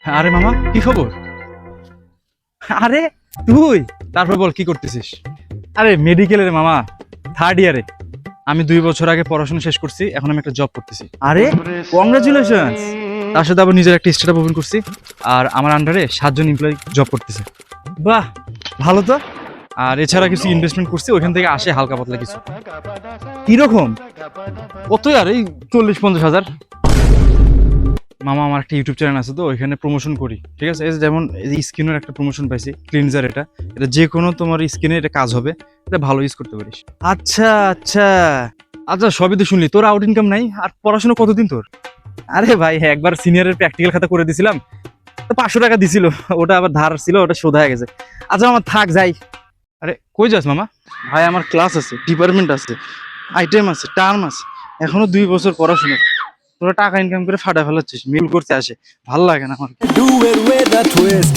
আরে মামা কি খবর? আরে তুই তারপর বল কি করতেছিস? আরে মেডিকেলের মামা, থার্ড ইয়ারে। আমি 2 বছর আগে পড়াশোনা শেষ করছি, এখন আমি একটা জব করতেছি। আরে কংগ্রাচুলেশনস। তার সাথে আবার নিজের একটা স্টার্টআপ ওপেন করছি, আর আমার আন্ডারে 7 জন এমপ্লয়ি জব করতেছে। বাহ, ভালো তো। আর এছাড়া কিছু ইনভেস্টমেন্ট করছি, ওইখান থেকে আসে হালকা পাতলা কিছু। কিরকম? কত আর এই 40-50 হাজার। মামা আমার একটা ইউটিউব চ্যানেল আছে, তো ওইখানে প্রমোশন করি, ঠিক আছে? এই যে যেমন স্কিনের একটা প্রমোশন পাইছি, ক্লিনজার। এটা এটা যে কোনো তোমার স্কিনে এটা কাজ হবে, এটা ভালো ইউজ করতে পারিস। আচ্ছা আচ্ছা আচ্ছা, সবই তো শুনলি। তোর আউট ইনকাম নাই, আর পড়াশোনা কতদিন তোর? আরে ভাই, হ্যাঁ, একবার সিনিয়রের প্র্যাকটিক্যাল খাতা করে দিছিলাম, তো 500 টাকা দিছিল, ওটা আবার ধার ছিল, ওটা শোধ হয়ে গেছে। আচ্ছা মামা থাক, যাই। আরে কই যাস মামা? ভাই আমার ক্লাস আছে, ডিপার্টমেন্ট আছে, আইটেম আছে, টার্ম আছে, এখনো 2 বছর পড়াশোনা। তোরা টাকা ইনকাম করে ফাটা ফেলাচ্ছিস, মিল করতে আসে, ভাল লাগে না আমার। Do it with a twist.